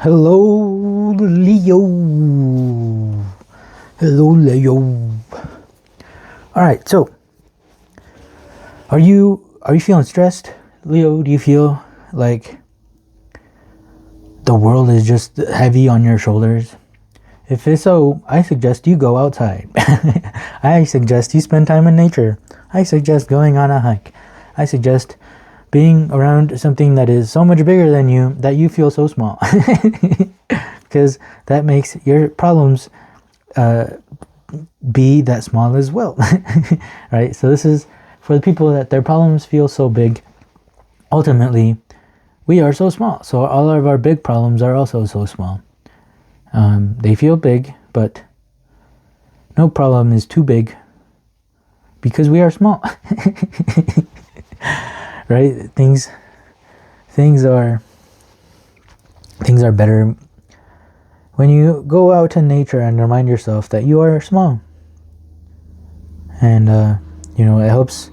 Hello, Leo. Hello, Leo. All right, so are you feeling stressed, Leo? Do you feel like the world is just heavy on your shoulders? If it's so, I suggest you go outside. I suggest you spend time in nature. I suggest going on a hike. I suggest being around something that is so much bigger than you that you feel so small. Because that makes your problems be that small as well. Right? So this is for the people that their problems feel so big. Ultimately, we are so small. So all of our big problems are also so small. They feel big, but no problem is too big because we are small. Right? Things are better when you go out in nature and remind yourself that you are small. And it helps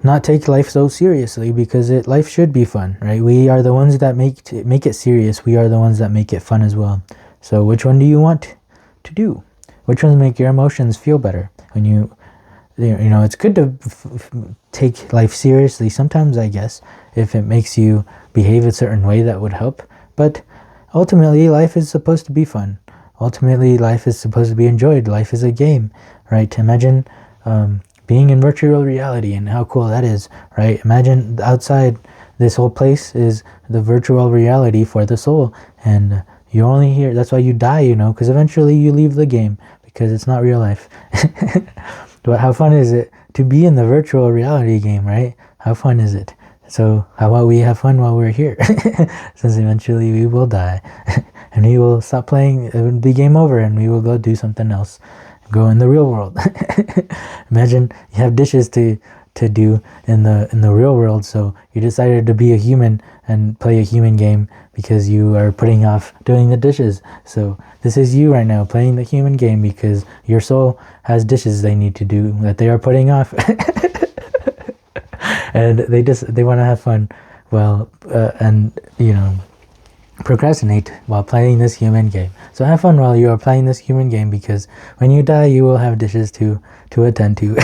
not take life so seriously, because life should be fun, right? We are the ones that make it serious. We are the ones that make it fun as well. So which one do you want to do? Which ones make your emotions feel better? When it's good to take life seriously sometimes, I guess, if it makes you behave a certain way, that would help. But ultimately, life is supposed to be fun. Ultimately, life is supposed to be enjoyed. Life is a game, right? Imagine being in virtual reality and how cool that is, right? Imagine outside, this whole place is the virtual reality for the soul, and you're only here. That's why you die, because eventually you leave the game, because it's not real life. But how fun is it to be in the virtual reality game, right? How fun is it? So how about we have fun while we're here? Since eventually we will die. And we will stop playing, it will be game over, and we will go do something else. Go in the real world. Imagine you have dishes to do in the real world, so you decided to be a human and play a human game because you are putting off doing the dishes. So this is you right now playing the human game because your soul has dishes they need to do that they are putting off. And they want to have fun, and procrastinate while playing this human game. So have fun while you are playing this human game, because when you die, you will have dishes to attend to.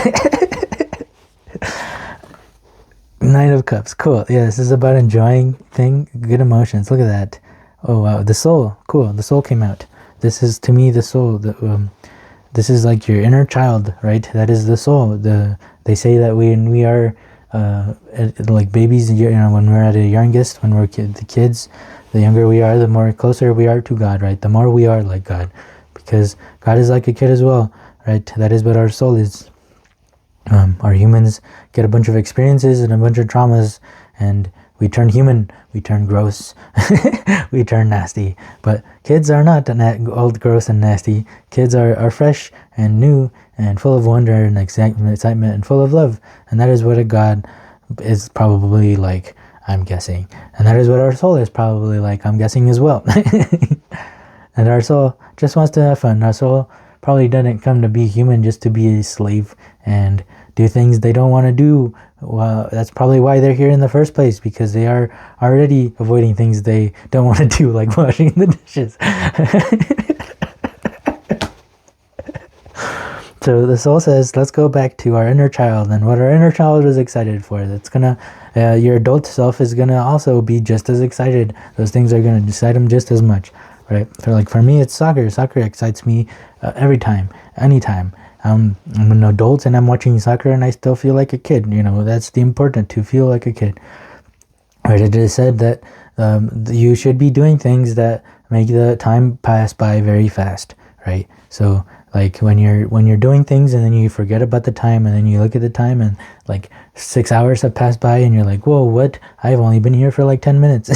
Nine of Cups, cool. Yeah, this is about enjoying good emotions. Look at that. Oh wow, the soul, cool. The soul came out. This is, to me, the soul. This is like your inner child, right? That is the soul. They say that when we are like babies, when we're at the youngest, when we're the kids, the younger we are, the more closer we are to God, right? The more we are like God, because God is like a kid as well, right? That is what our soul is. Our humans get a bunch of experiences and a bunch of traumas, and we turn human, we turn gross, we turn nasty. But kids are not old, gross, and nasty. Kids are fresh and new and full of wonder and excitement and full of love. And that is what a God is probably like, I'm guessing. And that is what our soul is probably like, I'm guessing as well. And our soul just wants to have fun. Our soul probably doesn't come to be human just to be a slave and do things they don't want to do. Well, that's probably why they're here in the first place, because they are already avoiding things they don't want to do, like washing the dishes. So the soul says, let's go back to our inner child and what our inner child is excited for. That's gonna, your adult self is gonna also be just as excited. Those things are gonna excite them just as much, right? So like for me, it's soccer. Soccer excites me every time, anytime. I'm an adult and I'm watching soccer and I still feel like a kid. That's the important, to feel like a kid. Right? It is said that you should be doing things that make the time pass by very fast, right? So like when you're doing things and then you forget about the time, and then you look at the time and like 6 hours have passed by and you're like, whoa, what? I've only been here for like 10 minutes.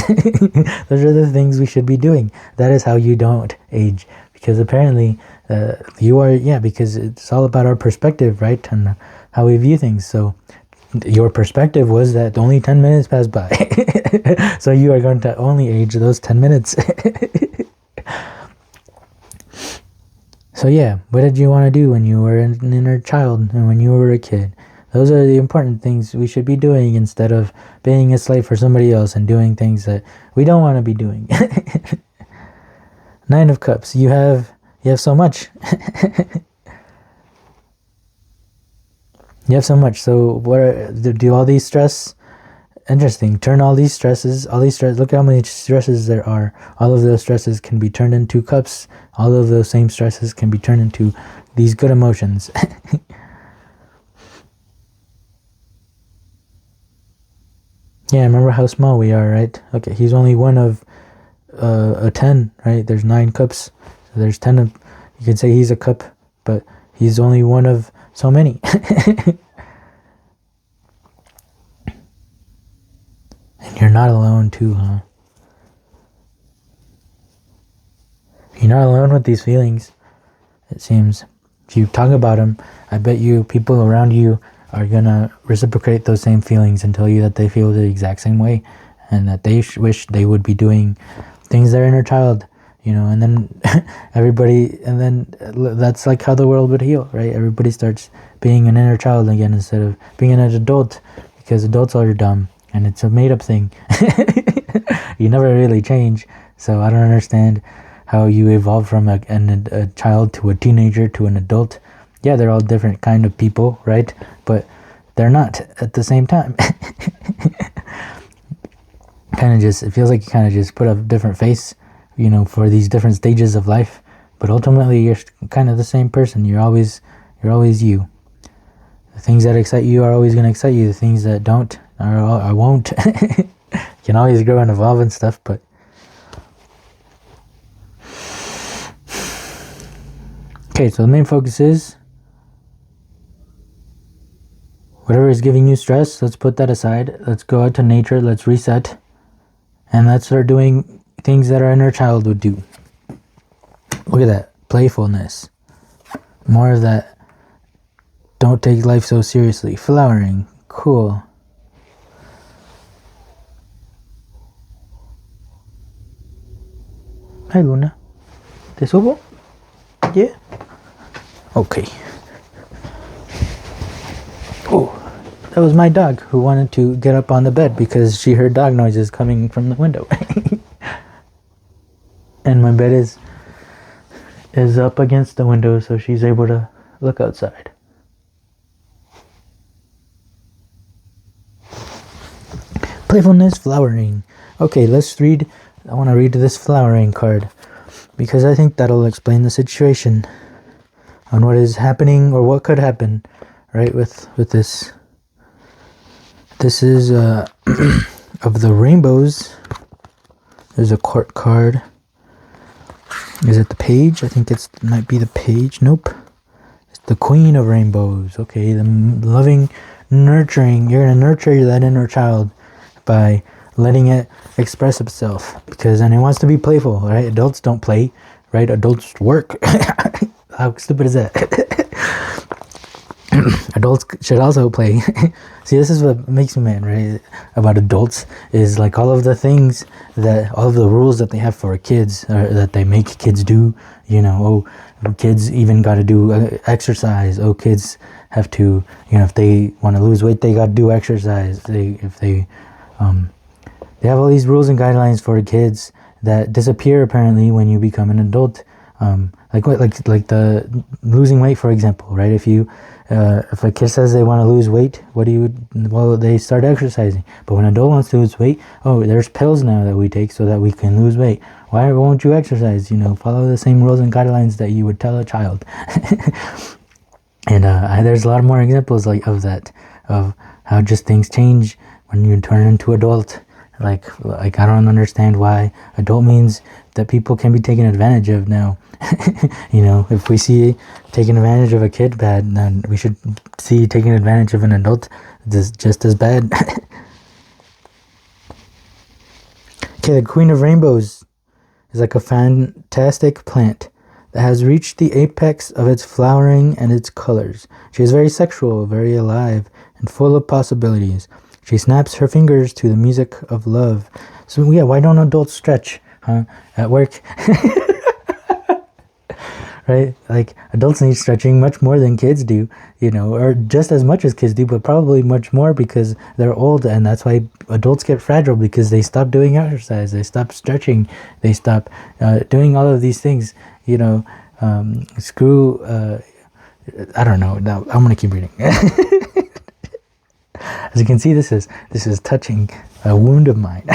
Those are the things we should be doing. That is how you don't age, because apparently because it's all about our perspective, right? And how we view things. So your perspective was that only 10 minutes passed by. So you are going to only age those 10 minutes. So yeah, what did you want to do when you were an inner child and when you were a kid? Those are the important things we should be doing, instead of being a slave for somebody else and doing things that we don't want to be doing. Nine of Cups. You have so much. You have so much. So do all these stress? Interesting. Turn all these stresses. Look how many stresses there are. All of those stresses can be turned into cups. All of those same stresses can be turned into these good emotions. Yeah, remember how small we are, right? Okay, he's only one of a 10, right? There's 9 cups. So there's 10 of, you can say he's a cup, but he's only one of so many. And you're not alone too, huh? You're not alone with these feelings, it seems. If you talk about them, I bet you people around you are gonna reciprocate those same feelings and tell you that they feel the exact same way, and that they wish they would be doing things their inner child, and then that's like how the world would heal, right? Everybody starts being an inner child again instead of being an adult, because adults are dumb and it's a made-up thing. You never really change, so I don't understand how you evolve from a child to a teenager to an adult. Yeah, they're all different kind of people, right? But they're not at the same time. It feels like you kind of just put a different face, for these different stages of life. But ultimately, you're kind of the same person. You're always you. The things that excite you are always going to excite you. The things that don't I won't. You can always grow and evolve and stuff, but okay, so the main focus is whatever is giving you stress, let's put that aside. Let's go out to nature, let's reset, and let's start doing things that our inner child would do. Look at that, playfulness. More of that, don't take life so seriously. Flowering, cool. Hi Luna, ¿te subo? Yeah? Okay. Oh, that was my dog who wanted to get up on the bed because she heard dog noises coming from the window. And my bed is up against the window, so she's able to look outside. Playfulness, flowering. Okay, let's read. I want to read this flowering card because I think that'll explain the situation on what is happening or what could happen, right, with this. This is of the rainbows. There's a court card. Is it the page? I think it might be the page. Nope. It's the Queen of Rainbows. Okay, the loving, nurturing. You're going to nurture that inner child by letting it express itself, and it wants to be playful, right? Adults don't play, right? Adults work. How stupid is that? Adults should also play. See, this is what makes me mad, right? About adults is like all of the rules that they have for kids, or that they make kids do. Kids even got to do exercise. Kids have to, if they want to lose weight, they got to do exercise. They have all these rules and guidelines for kids that disappear apparently when you become an adult. Like the losing weight, for example, right? If a kid says they want to lose weight, they start exercising. But when an adult wants to lose weight, there's pills now that we take so that we can lose weight. Why won't you exercise? Follow the same rules and guidelines that you would tell a child. And there's a lot more examples of that, of how just things change when you turn into adult. Like I don't understand why adult means that people can be taken advantage of now. If we see taking advantage of a kid bad, then we should see taking advantage of an adult just as bad. Okay, the Queen of Rainbows is like a fantastic plant that has reached the apex of its flowering and its colors. She is very sexual, very alive, and full of possibilities. She snaps her fingers to the music of love. So yeah, why don't adults stretch, huh? At work. right? Like, adults need stretching much more than kids do, or just as much as kids do, but probably much more because they're old, and that's why adults get fragile, because they stop doing exercise, they stop stretching, they stop doing all of these things, screw, I don't know, now I'm gonna keep reading. As you can see, this is touching a wound of mine.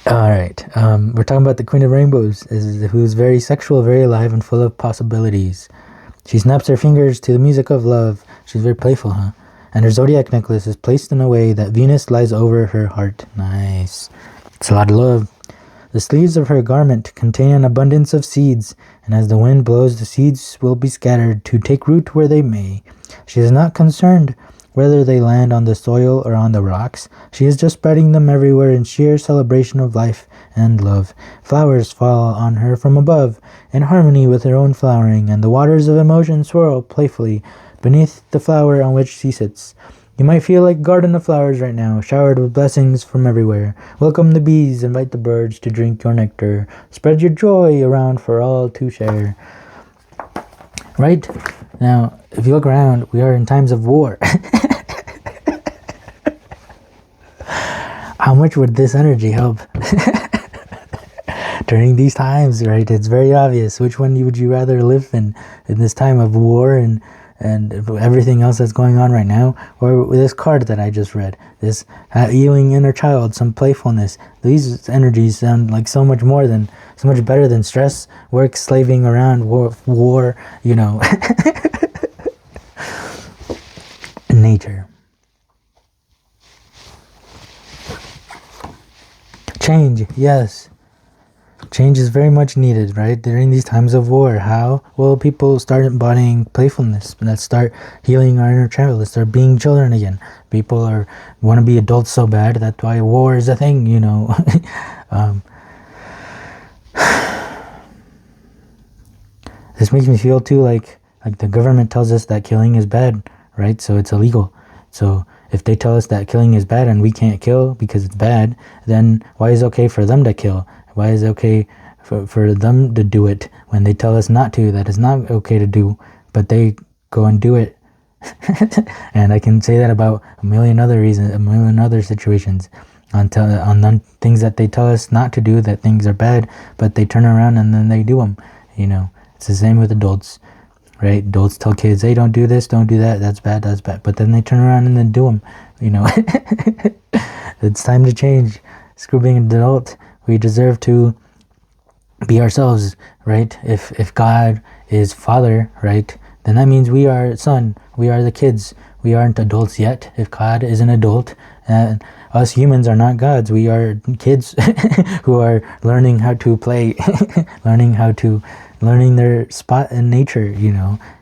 All right, we're talking about the Queen of Rainbows, who's very sexual, very alive, and full of possibilities. She snaps her fingers to the music of love. She's very playful, huh? And her zodiac necklace is placed in a way that Venus lies over her heart. Nice. It's a lot of love. The sleeves of her garment contain an abundance of seeds, and as the wind blows, the seeds will be scattered to take root where they may. She is not concerned whether they land on the soil or on the rocks. She is just spreading them everywhere in sheer celebration of life and love. Flowers fall on her from above, in harmony with her own flowering, and the waters of emotion swirl playfully beneath the flower on which she sits. You might feel like a garden of flowers right now, showered with blessings from everywhere. Welcome the bees, invite the birds to drink your nectar. Spread your joy around for all to share. Right? Now, if you look around, we are in times of war. How much would this energy help during these times, right? It's very obvious. Which one would you rather live in this time of war and everything else that's going on right now, or this card that I just read, this healing inner child, some playfulness? These energies sound like so much better than stress, work, slaving around, war, nature. Change, yes. Change is very much needed, right? During these times of war. How? Well, people start embodying playfulness. Let's start healing our inner child. Let's start being children again. People want to be adults so bad. That's why war is a thing, This makes me feel too like the government tells us that killing is bad, right? So it's illegal. So if they tell us that killing is bad and we can't kill because it's bad, then why is it okay for them to kill? Why is it okay for them to do it when they tell us not to, that it's not okay to do, but they go and do it? And I can say that about a million other situations on things that they tell us not to do, that things are bad, but they turn around and then they do them. It's the same with adults, right? Adults tell kids, hey, don't do this, don't do that, that's bad, but then they turn around and then do them. It's time to change. Screw being an adult. We deserve to be ourselves, right? If God is Father, right, then that means we are Son. We are the kids. We aren't adults yet. If God is an adult, and us humans are not gods. We are kids who are learning how to play, learning their spot in nature,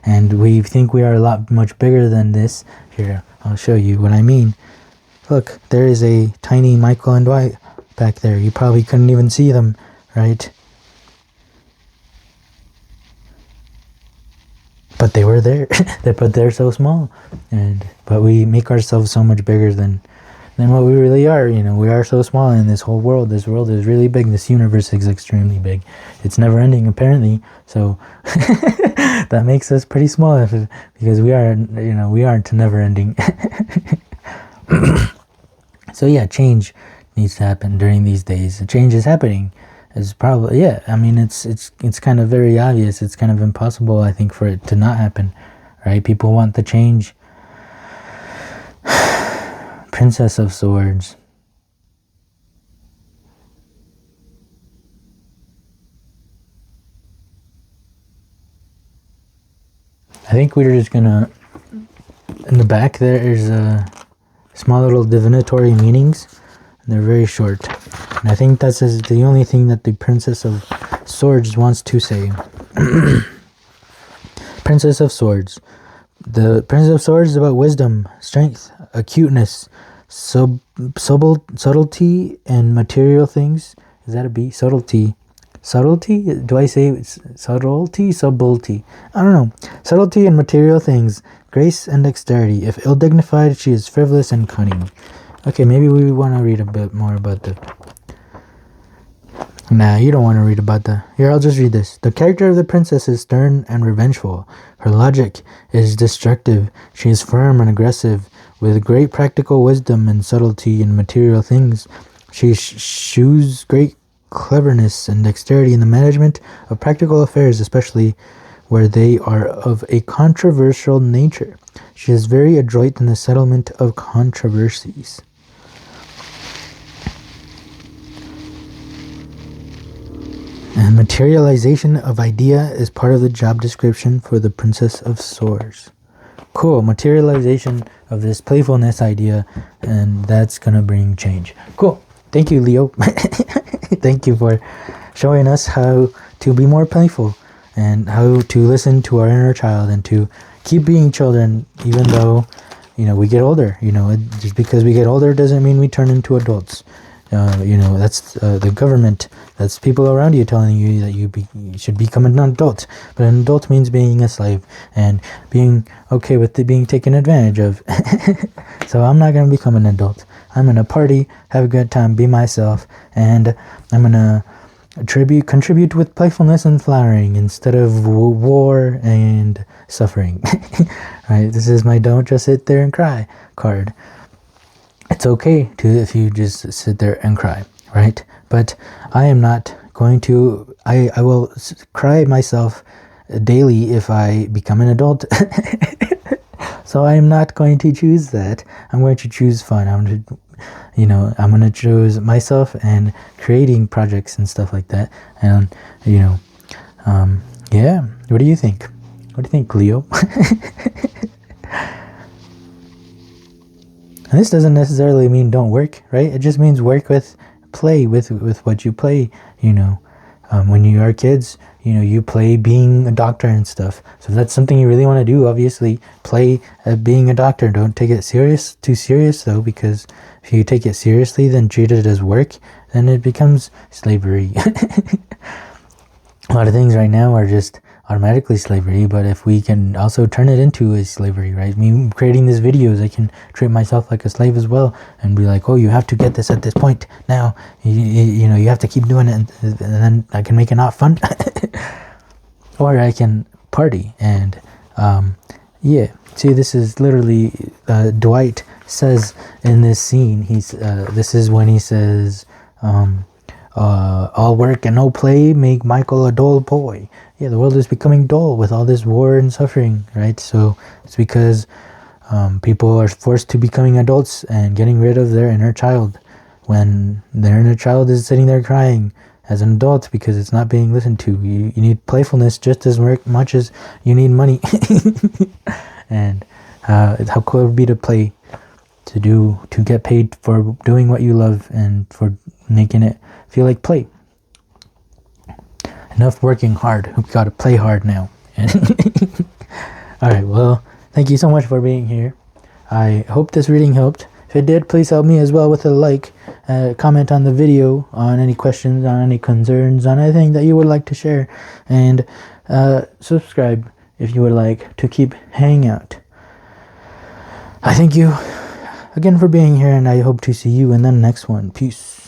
and we think we are a lot much bigger than this. Here, I'll show you what I mean. Look, there is a tiny Michael and Waite back there. You probably couldn't even see them, right? But they were there. But they're so small, but we make ourselves so much bigger than what we really are. We are so small in this whole world. This world is really big. This universe is extremely big. It's never ending, apparently. So that makes us pretty small, because we aren't never ending. So yeah, change needs to happen during these days. The change is happening. It's probably, I mean, it's kind of very obvious. It's kind of impossible, I think, for it to not happen, right? People want the change. Princess of Swords. I think we're just gonna, in the back there's small little divinatory meanings. They're very short. And I think that's the only thing that the Princess of Swords wants to say. Princess of Swords. The Princess of Swords is about wisdom, strength, acuteness, subtlety, and material things. Is that a B? Subtlety. Subtlety? Do I say subtlety? Subtlety. I don't know. Subtlety and material things. Grace and dexterity. If ill-dignified, she is frivolous and cunning. Okay, maybe we want to read a bit more about the... Nah, you don't want to read about that. Here, I'll just read this. The character of the princess is stern and revengeful. Her logic is destructive. She is firm and aggressive, with great practical wisdom and subtlety in material things. She shews great cleverness and dexterity in the management of practical affairs, especially where they are of a controversial nature. She is very adroit in the settlement of controversies. And materialization of idea is part of the job description for the Princess of Swords. Cool, materialization of this playfulness idea, and that's gonna bring change. Cool, thank you, Leo. Thank you for showing us how to be more playful and how to listen to our inner child and to keep being children even though, we get older. Just because we get older doesn't mean we turn into adults. That's the government, that's people around you telling you that you should become an adult. But an adult means being a slave and being okay with it being taken advantage of. So I'm not going to become an adult. I'm going to party, have a good time, be myself, and I'm going to contribute with playfulness and flowering instead of war and suffering. Right? This is my don't just sit there and cry card. It's okay if you just sit there and cry, right? But I am not going to, I will cry myself daily if I become an adult. So I am not going to choose that. I'm going to choose fun. I'm going to choose myself and creating projects and stuff like that. And, yeah. What do you think? What do you think, Leo? And this doesn't necessarily mean don't work, right? It just means play with what you play, when you are kids, you play being a doctor and stuff. So if that's something you really want to do, obviously play being a doctor. Don't take it too serious though, because if you take it seriously, then treat it as work, then it becomes slavery. A lot of things right now are just automatically slavery, but if we can also turn it into a slavery, right? Me creating these videos, I can treat myself like a slave as well and be like, oh, you have to get this at this point now, you have to keep doing it, and then I can make it not fun. Or I can party and see, this is literally Dwight says in this scene, this is when he says all work and no play make Michael a dull boy. Yeah, the world is becoming dull with all this war and suffering, right? So it's because people are forced to becoming adults and getting rid of their inner child, when their inner child is sitting there crying as an adult because it's not being listened to. You need playfulness just as much as you need money. And how cool it would be to play, to get paid for doing what you love and for making it feel like play. Enough working hard. We've got to play hard now. Alright, well, thank you so much for being here. I hope this reading helped. If it did, please help me as well with a like, comment on the video, on any questions, on any concerns, on anything that you would like to share, and subscribe if you would like to keep hanging out. I thank you again for being here, and I hope to see you in the next one. Peace.